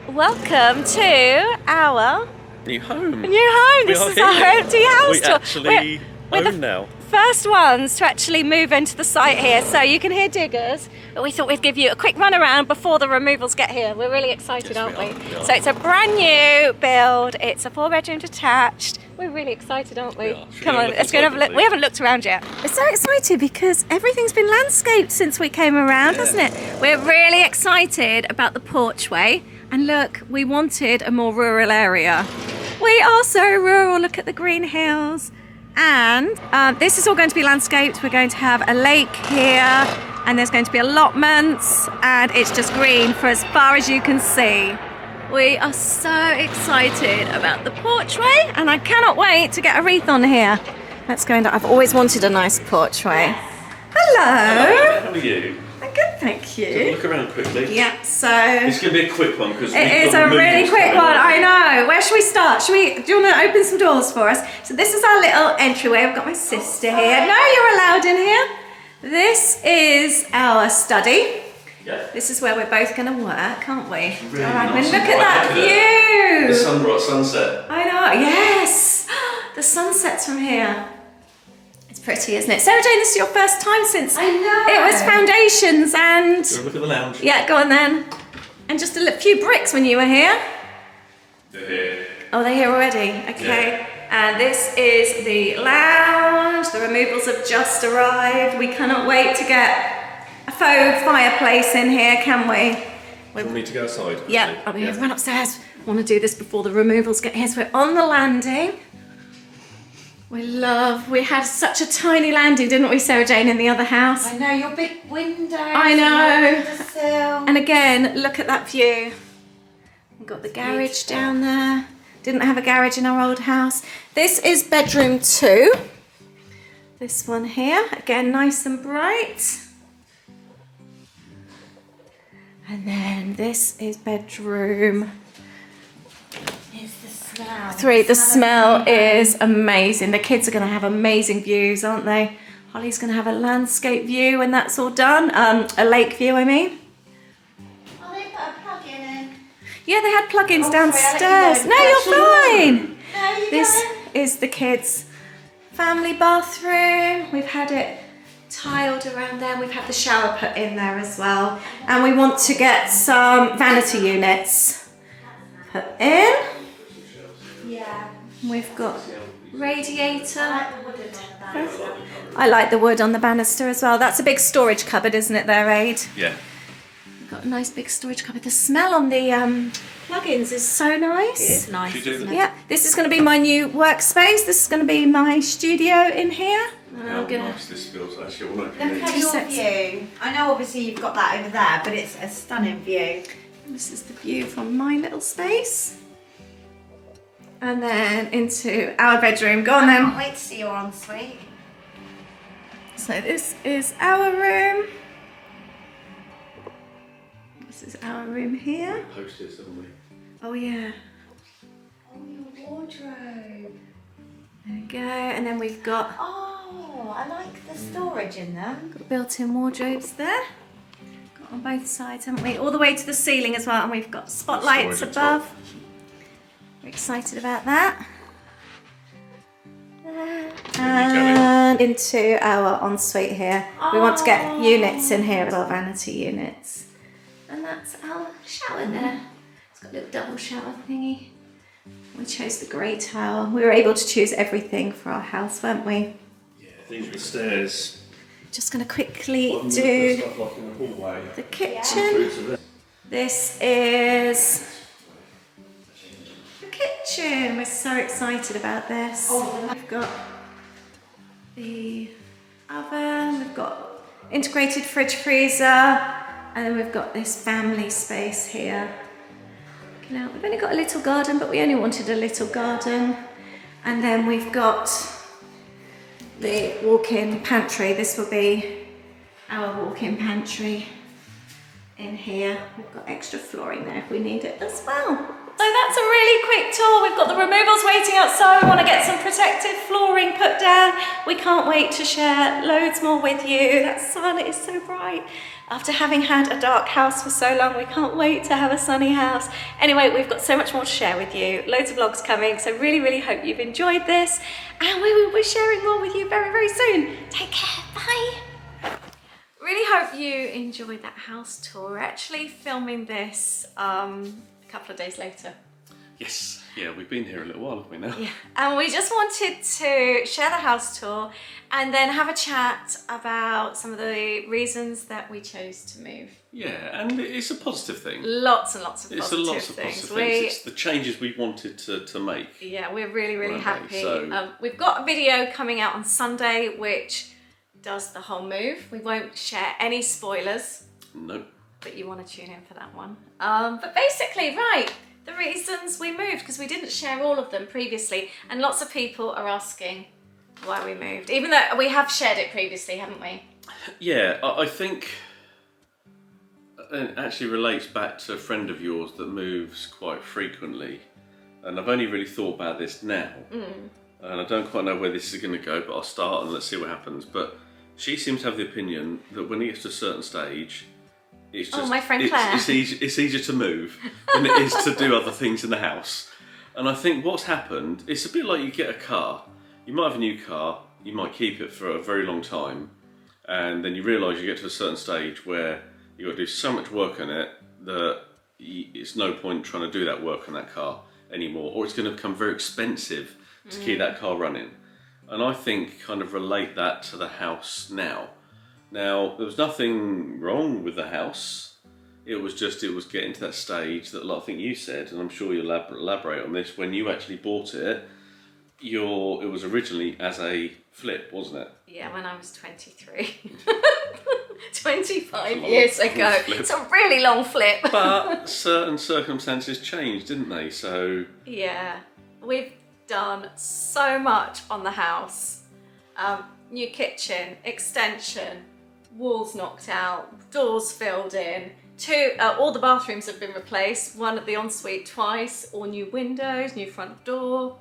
Welcome to our New home. This is our empty house We tour. actually we're the own now. first ones to actually move into the site here, so you can hear diggers, but we thought we'd give you a quick run around before the removals get here. We're really excited, Yes, aren't we we? are, we are. So it's a brand new build. It's a 4-bedroom detached. We're really excited, aren't we? We are. Should we Come go on, look let's go and have a inside, look. We haven't looked around yet. We're so excited because everything's been landscaped since we came around, hasn't it? We're really excited about the porchway. And look, we wanted a more rural area. We are so rural. Look at the green hills. And this is all going to be landscaped. We're going to have a lake here, and there's going to be allotments, and it's just green for as far as you can see. We are so excited about the porchway, and I cannot wait to get a wreath on here. Let's go. I've always wanted a nice porchway. Hello. How are you? I'm good, thank you. Look around quickly. Yeah, so It's going to be a quick one because it is a really quick one. I know. Where should we start? Do you want to open some doors for us? So this is our little entryway. I've got my sister here. No, you're allowed in here. This is our study. Yeah. This is where we're both going to work, aren't we? Really All right, nice look and at that bright, view. The sunset. I know. Yes, the sunsets from here. It's pretty, isn't it? Sarah Jane, this is your first time since I know. it was foundations and. Go look at the lounge. Yeah, go on then. And just a few bricks when you were here. They're here. Oh, they're here already. Okay. Yeah. And this is the lounge. The removals have just arrived. We cannot wait to get a faux fireplace in here, can we? Do you need to go outside? Yeah, I'll be run upstairs. I want to do this before the removals get here. So we're on the landing. We had such a tiny landing, didn't we, Sarah Jane, in the other house? I know, your big windows. I know. Your windowsill. And again, look at that view. We've got the garage down there. Didn't have a garage in our old house. This is bedroom 2. This one here, again, nice and bright. And then this is bedroom It's the smell. 3. The smell is amazing. The kids are going to have amazing views, aren't they? Holly's going to have a landscape view when that's all done. A lake view, I mean. Oh, they put a plug-in in. Yeah, they had plugins Oh, downstairs. sorry, I let you No, go. you're fine. No, you This don't. is the kids' family bathroom. We've had it tiled around there. We've had the shower put in there as well. And we want to get some vanity units put in. Yeah. We've got radiator. I like the wooden one. I like the wood on the banister as well. That's a big storage cupboard, isn't it there, Aid? Yeah. We've got a nice big storage cupboard. The smell on the plugins is so nice. It's nice. Should we do isn't that? it? Yeah, this is going to be my new workspace. This is going to be my studio in here. How nice this feels actually. All Look at Just your sets- view. I know obviously you've got that over there, but it's a stunning view. This is the view from my little space. And then into our bedroom. Go on I then. can't wait to see your ensuite. So this is our room. This is our room here. Hostess, haven't we? Oh yeah. Oh, your wardrobe. There we go. And then we've got Oh, I like the storage in them. built-in wardrobes there. Got on both sides, haven't we? All the way to the ceiling as well. And we've got spotlights Storage at top. above. We're excited about that. And into our ensuite here. We want to get units in here as well, vanity units. And that's our shower there. It's got a little double shower thingy. We chose the grey tile. We were able to choose everything for our house, weren't we? Yeah, these are the stairs. Just going to quickly What do stuff like in the hallway. the kitchen. Through to there. This is the kitchen. We're so excited about this. We've got the oven, we've got integrated fridge freezer, and then we've got this family space here. Now, we've only got a little garden, but we only wanted a little garden. And then we've got the walk-in pantry. This will be our walk-in pantry. in here. We've got extra flooring there if we need it as well. So that's a really quick tour. We've got the removals waiting outside. We want to get some protective flooring put down. We can't wait to share loads more with you. That sun is so bright. After having had a dark house for so long, we can't wait to have a sunny house. Anyway, we've got so much more to share with you. Loads of vlogs coming. So really, really hope you've enjoyed this. And we will be sharing more with you very, very soon. Take care. Bye. Really hope you enjoyed that house tour. We're actually filming this a couple of days later. Yes, yeah, we've been here a little while, haven't we now? Yeah, and we just wanted to share the house tour and then have a chat about some of the reasons that we chose to move. Yeah, and it's a positive thing. Lots and lots of It's positive lots of things. positive things. It's the changes we wanted to make. Yeah, we're really, really happy. So... we've got a video coming out on Sunday which does the whole move. We won't share any spoilers. Nope. But you want to tune in for that one. But basically, right, the reasons we moved, because we didn't share all of them previously, and lots of people are asking why we moved, even though we have shared it previously, haven't we? Yeah, I think it actually relates back to a friend of yours that moves quite frequently, and I've only really thought about this now, and I don't quite know where this is going to go, but I'll start and let's see what happens. But she seems to have the opinion that when it gets to a certain stage, it's just, my friend Claire. It's easier to move than it is to do other things in the house. And I think what's happened, it's a bit like you get a car. You might have a new car, you might keep it for a very long time, and then you realise you get to a certain stage where you've got to do so much work on it that it's no point trying to do that work on that car anymore, or it's going to become very expensive to keep that car running. And I think kind of relate that to the house now. Now, there was nothing wrong with the house. It was getting to that stage that, like I think you said, and I'm sure you'll elaborate on this, when you actually bought it, it was originally as a flip, wasn't it? Yeah, when I was 23. 25 years ago. Flip. It's a really long flip. But certain circumstances changed, didn't they? So... Yeah, we've done so much on the house. New kitchen, extension, walls knocked out, doors filled in, all the bathrooms have been replaced, one at the ensuite twice, all new windows, new front door,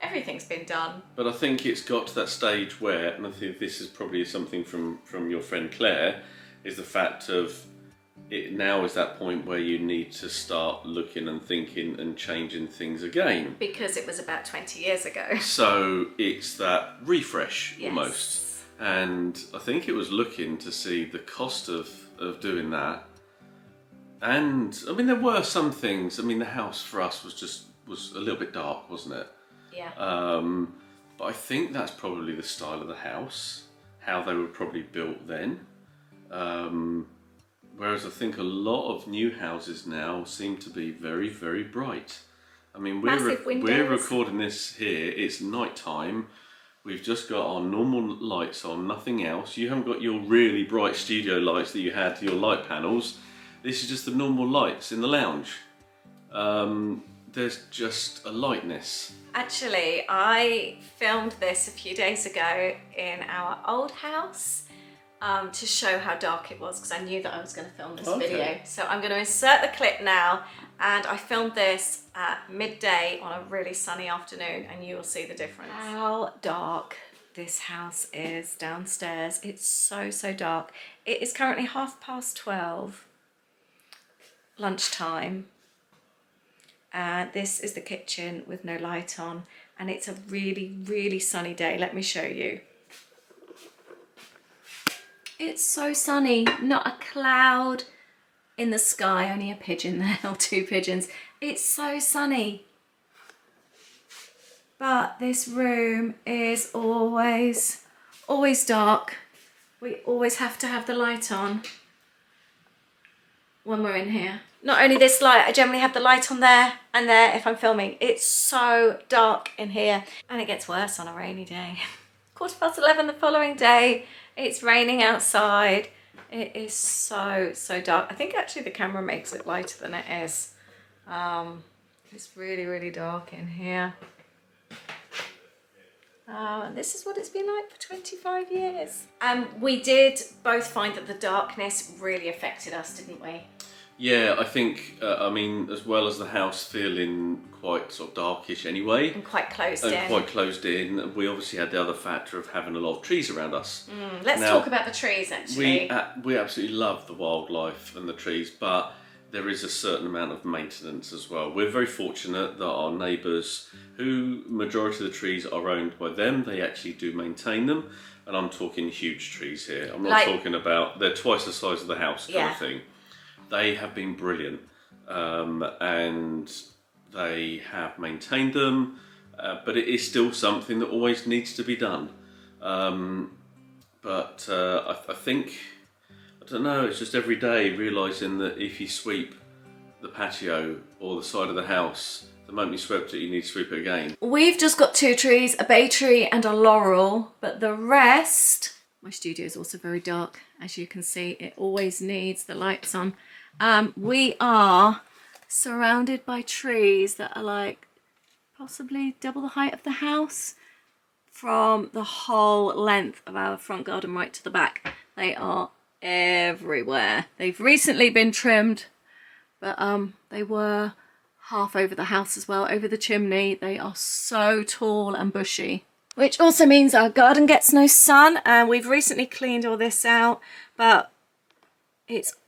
everything's been done. But I think it's got to that stage where, and I think this is probably something from your friend Claire, is the fact of it now is that point where you need to start looking and thinking and changing things again. Because it was about 20 years ago. So it's that refresh, yes. Almost. And I think it was looking to see the cost of doing that. And I mean, there were some things. I mean, the house for us was a little bit dark, wasn't it? Yeah. But I think that's probably the style of the house, how they were probably built then. Whereas I think a lot of new houses now seem to be very, very bright. I mean, we're recording this here, it's night time. We've just got our normal lights on, nothing else. You haven't got your really bright studio lights that you had to your light panels. This is just the normal lights in the lounge. There's just a lightness. Actually, I filmed this a few days ago in our old house to show how dark it was, because I knew that I was going to film this video. So I'm going to insert the clip now, and I filmed this at midday on a really sunny afternoon, and you will see the difference. How dark this house is downstairs. It's so, so dark. It is currently 12:30, lunchtime. This is the kitchen with no light on, and it's a really, really sunny day. Let me show you. It's so sunny, not a cloud in the sky, only a pigeon there, or two pigeons. It's so sunny. But this room is always dark. We always have to have the light on when we're in here. Not only this light, I generally have the light on there and there if I'm filming. It's so dark in here, and it gets worse on a rainy day. 11:15 the following day, it's raining outside. It is so, so dark. I think actually the camera makes it lighter than it is. It's really, really dark in here. And this is what it's been like for 25 years. We did both find that the darkness really affected us, didn't we? Yeah, I think, I mean, as well as the house feeling quite sort of darkish anyway. And quite closed in. Quite closed in. We obviously had the other factor of having a lot of trees around us. Let's talk about the trees, actually. We absolutely love the wildlife and the trees, but there is a certain amount of maintenance as well. We're very fortunate that our neighbours, who majority of the trees are owned by them, they actually do maintain them. And I'm talking huge trees here. I'm not talking about, they're twice the size of the house kind of thing. They have been brilliant, and they have maintained them, but it is still something that always needs to be done. But I think, I don't know, it's just every day realising that if you sweep the patio or the side of the house, the moment you swept it, you need to sweep it again. We've just got 2 trees, a bay tree and a laurel, but the rest... My studio is also very dark, as you can see. It always needs the lights on. We are surrounded by trees that are like possibly double the height of the house from the whole length of our front garden right to the back. They are everywhere. They've recently been trimmed, but they were half over the house as well, over the chimney. They are so tall and bushy, which also means our garden gets no sun. And we've recently cleaned all this out, but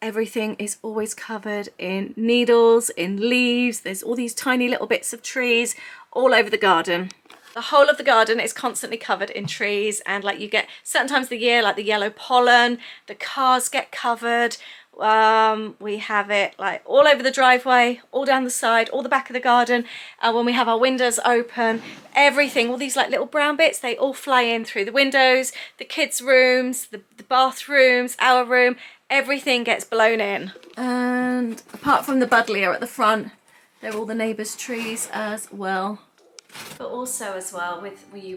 everything is always covered in needles, in leaves. There's all these tiny little bits of trees all over the garden. The whole of the garden is constantly covered in trees, and like you get certain times of the year, like the yellow pollen, the cars get covered. We have it like all over the driveway, all down the side, all the back of the garden. When we have our windows open, everything, all these like little brown bits, they all fly in through the windows, the kids' rooms, the bathrooms, our room. Everything gets blown in. And apart from the buddleia at the front, they're all the neighbours' trees as well. But also as well, we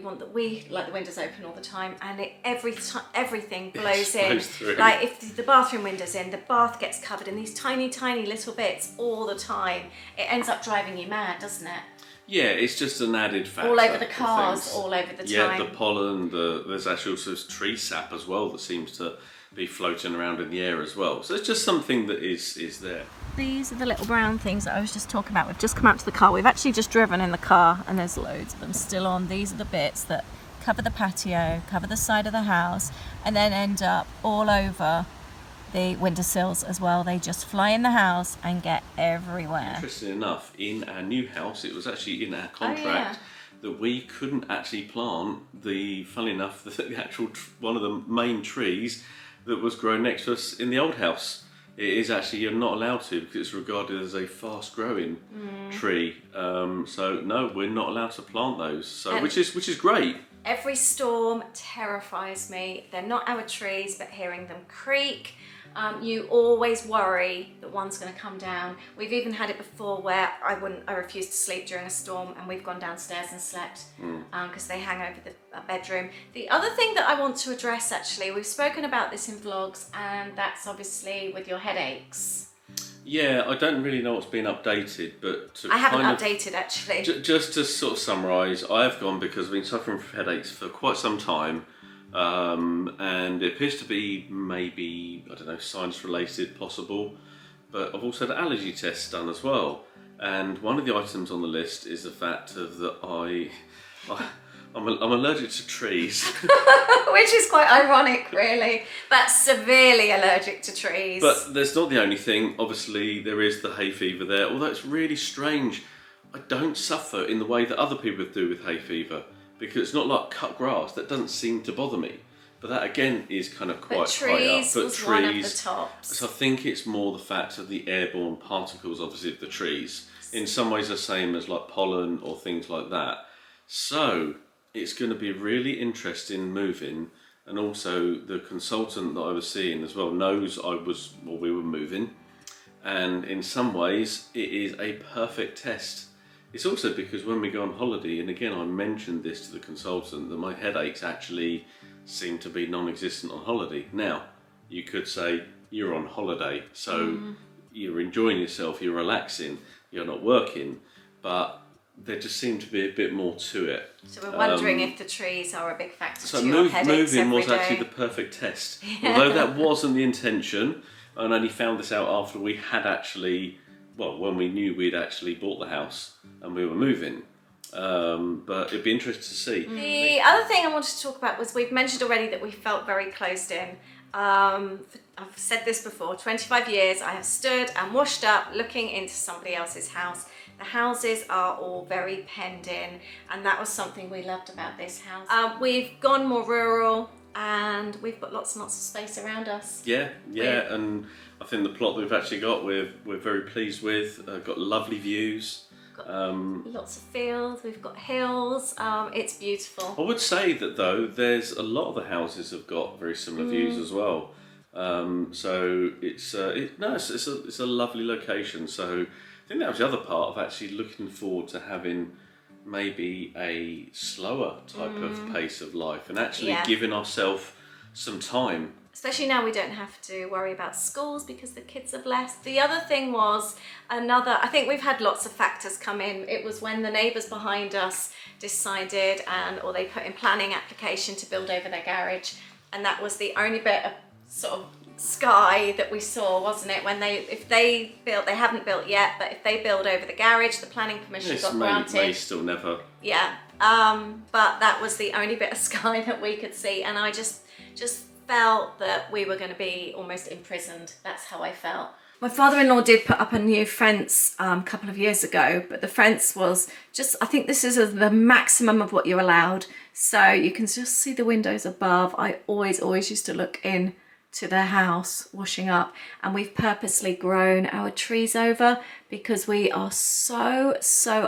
like the windows open all the time, and everything blows in. Through. Like if the bathroom window's in, the bath gets covered in these tiny, tiny little bits all the time. It ends up driving you mad, doesn't it? Yeah, it's just an added factor. All over the cars, all over the time. Yeah, the pollen, there's actually also tree sap as well that seems to be floating around in the air as well. So it's just something that is there. These are the little brown things that I was just talking about. We've just come out to the car. We've actually just driven in the car, and there's loads of them still on. These are the bits that cover the patio, cover the side of the house, and then end up all over the windowsills as well. They just fly in the house and get everywhere. Interesting enough, in our new house, it was actually in our contract that we couldn't actually plant funnily enough, the actual one of the main trees that was growing next to us in the old house. It is actually, you're not allowed to, because it's regarded as a fast growing tree. So no, we're not allowed to plant those. So which is great. Every storm terrifies me. They're not our trees, but hearing them creak, you always worry that one's going to come down. We've even had it before where I refused to sleep during a storm, and we've gone downstairs and slept because they hang over the bedroom. The other thing that I want to address, actually, we've spoken about this in vlogs, and that's obviously with your headaches. Yeah, I don't really know what's been updated, but I haven't updated actually. Just to sort of summarise, I have gone because I've been suffering from headaches for quite some time. And it appears to be maybe, I don't know, science related, possible, but I've also had allergy tests done as well, and one of the items on the list is the fact of that I'm allergic to trees. Which is quite ironic, really, but severely allergic to trees. But that's not the only thing. Obviously there is the hay fever there, although it's really strange. I don't suffer in the way that other people do with hay fever, because it's not like cut grass. That doesn't seem to bother me. But that again is kind of quite high up. But trees was one of the tops. So I think it's more the fact of the airborne particles, obviously, of the trees. In some ways the same as like pollen or things like that. So it's going to be really interesting moving. And also the consultant that I was seeing as well knows we were moving. And in some ways it is a perfect test. It's also because when we go on holiday, and again I mentioned this to the consultant, that my headaches actually seem to be non-existent on holiday. Now, you could say you're on holiday, so you're enjoying yourself, you're relaxing, you're not working, but there just seemed to be a bit more to it. So we're wondering if the trees are a big factor So to your headaches moving was every day. actually the perfect test. Although that wasn't the intention, and only found this out after we had actually, well, when we knew we'd actually bought the house and we were moving. But it'd be interesting to see. The other thing I wanted to talk about was we've mentioned already that we felt very closed in. I've said this before, 25 years I have stood and washed up looking into somebody else's house. The houses are all very penned in, and that was something we loved about this house. We've gone more rural and we've got lots and lots of space around us. Yeah, and I think the plot that we've actually got we're very pleased with. Got lovely views. Lots of fields, we've got hills, it's beautiful. I would say that though, there's a lot of the houses have got very similar views as well. So it's a lovely location. So I think that was the other part of actually looking forward to having maybe a slower type of pace of life and actually giving ourselves some time. Especially now we don't have to worry about schools because the kids have left. The other thing was I think we've had lots of factors come in. It was when the neighbours behind us decided or they put in planning application to build over their garage, and that was the only bit of sort of sky that we saw, wasn't it? If they built, they haven't built yet, but if they build over the garage, the planning permission got granted. May still never. Yeah, but that was the only bit of sky that we could see, and I just felt that we were going to be almost imprisoned. That's how I felt. My father-in-law did put up a new fence a couple of years ago, but the fence was just, I think this is the maximum of what you're allowed. So you can just see the windows above. I always used to look in to their house washing up, and we've purposely grown our trees over because we are so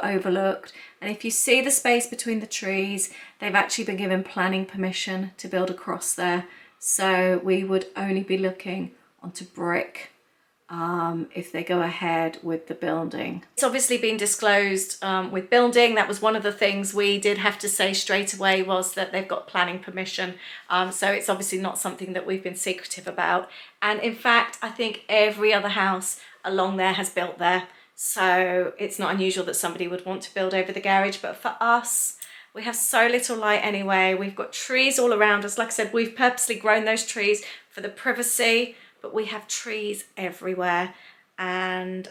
overlooked. And if you see the space between the trees, they've actually been given planning permission to build across there. So we would only be looking onto brick if they go ahead with the building. It's obviously been disclosed with building. That was one of the things we did have to say straight away, was that they've got planning permission. So it's obviously not something that we've been secretive about. And in fact, I think every other house along there has built there. So it's not unusual that somebody would want to build over the garage. But for us, we have so little light anyway. We've got trees all around us. Like I said, we've purposely grown those trees for the privacy, but we have trees everywhere, and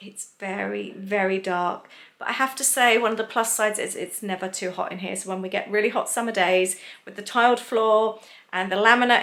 it's very dark. But I have to say, one of the plus sides is it's never too hot in here. So when we get really hot summer days with the tiled floor and the laminate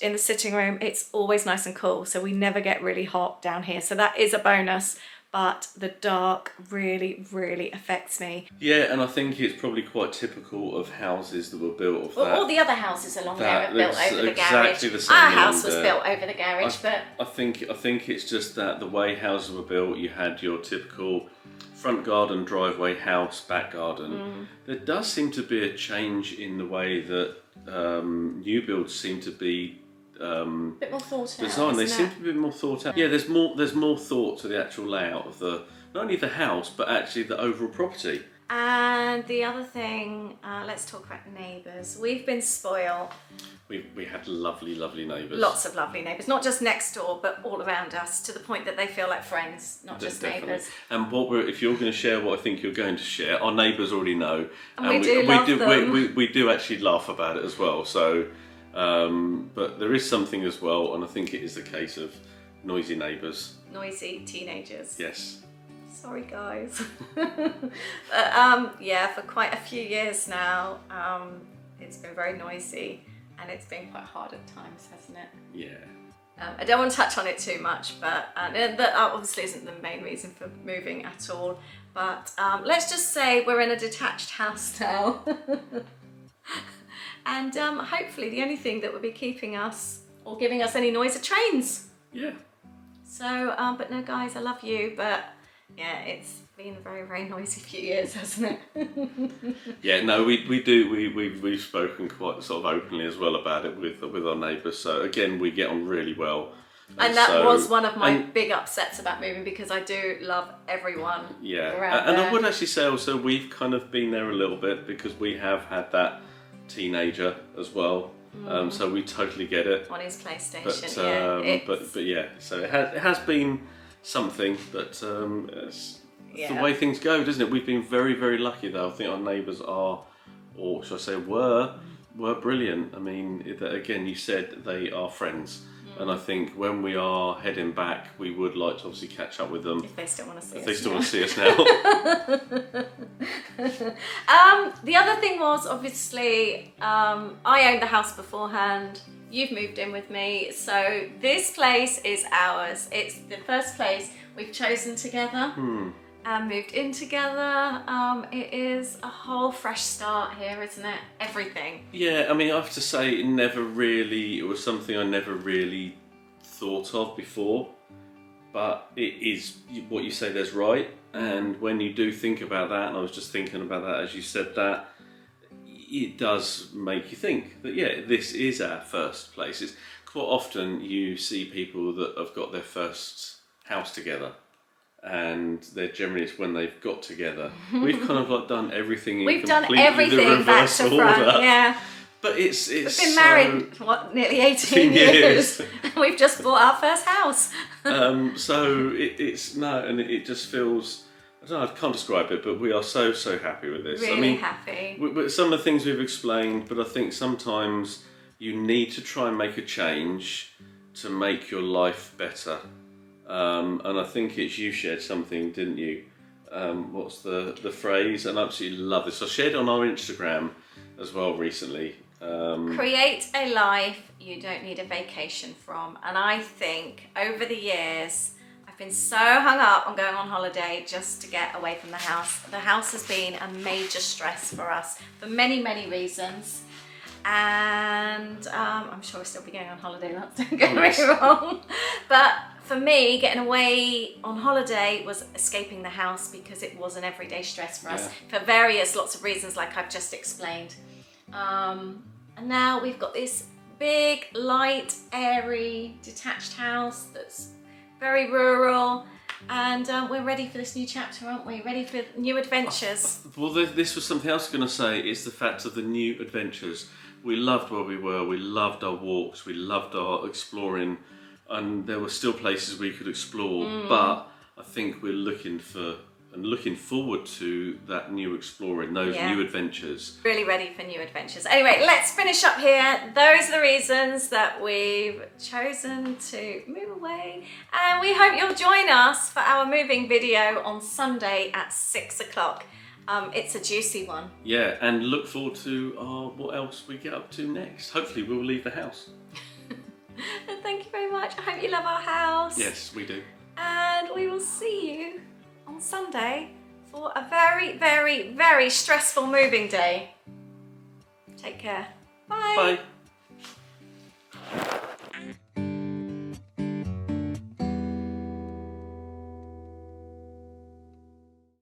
in the sitting room, it's always nice and cool. So we never get really hot down here. So that is a bonus. But the dark really affects me. Yeah, and I think it's probably quite typical of houses that were built of that. All the other houses along there are built over the exactly garage. The same. Our house was built over the garage, but I think it's just that the way houses were built, you had your typical front garden, driveway, house, back garden. There does seem to be a change in the way that new builds seem to be a bit more thought out. Design. They seem to be a bit more thought out. Yeah, there's more thought to the actual layout of not only the house but actually the overall property. And the other thing, let's talk about neighbours. We've been spoiled. We had lovely neighbours. Lots of lovely neighbours, not just next door but all around us, to the point that they feel like friends, not just neighbours. And if you're going to share what I think you're going to share, our neighbours already know, and we do love them. We do actually laugh about it as well. So. But there is something as well, and I think it is the case of noisy neighbours. Noisy teenagers. Yes. Sorry guys. But yeah, for quite a few years now, it's been very noisy, and it's been quite hard at times, hasn't it? Yeah. I don't want to touch on it too much, but that obviously isn't the main reason for moving at all. But let's just say we're in a detached house now. And hopefully the only thing that would be keeping us or giving us any noise are trains. Yeah. So, but no guys, I love you, but yeah, it's been a very noisy few years, hasn't it? Yeah, no, we've spoken quite sort of openly as well about it with our neighbours. So again, we get on really well. And that was one of my big upsets about moving, because I do love everyone. Yeah, around and there. I would actually say also we've kind of been there a little bit, because we have had that teenager as well, so we totally get it on his PlayStation. But yeah, so it has been something, but the way things go, doesn't it? We've been very, very lucky though. I think our neighbours are, or should I say were brilliant. I mean, again, you said they are friends. And I think when we are heading back, we would like to obviously catch up with them. If they still want to see us. If they still want to see us now. The other thing was, obviously, I owned the house beforehand. You've moved in with me. So this place is ours. It's the first place we've chosen together and moved in together. It is a whole fresh start here, isn't it? Everything. Yeah, I mean, I have to say, it was something I never really thought of before, but it is what you say, there's right. And when you do think about that, and I was just thinking about that as you said that, it does make you think that, yeah, this is our first place. It's quite often you see people that have got their first house together, and they're generally, it's when they've got together. We've kind of like done everything in completely the reverse order. Yeah. But it's We've been married, what, nearly 18 years. We've just bought our first house. So it just feels, I don't know, I can't describe it, but we are so happy with this. Really happy. Some of the things we've explained, but I think sometimes you need to try and make a change to make your life better. And I think you shared something, didn't you? What's the phrase? And I absolutely love this. I shared it on our Instagram as well recently. Create a life you don't need a vacation from. And I think over the years, I've been so hung up on going on holiday just to get away from the house. The house has been a major stress for us for many, many reasons. And I'm sure we'll still be going on holiday, don't get me wrong. But for me, getting away on holiday was escaping the house because it was an everyday stress for us for lots of reasons, like I've just explained. And now we've got this big, light, airy, detached house that's very rural, and we're ready for this new chapter, aren't we? Ready for new adventures. Well, this was something else I was going to say. It's the fact of the new adventures. We loved where we were. We loved our walks. We loved our exploring, and there were still places we could explore. But I think we're looking forward to that new exploring, those new adventures. Really ready for new adventures. Anyway, let's finish up here. Those are the reasons that we've chosen to move away. And we hope you'll join us for our moving video on Sunday at 6 o'clock. It's a juicy one. Yeah, and look forward to what else we get up to next. Hopefully we'll leave the house. And thank you very much. I hope you love our house. Yes, we do. And we will see you on Sunday for a very, very, very stressful moving day. Take care. Bye. Bye.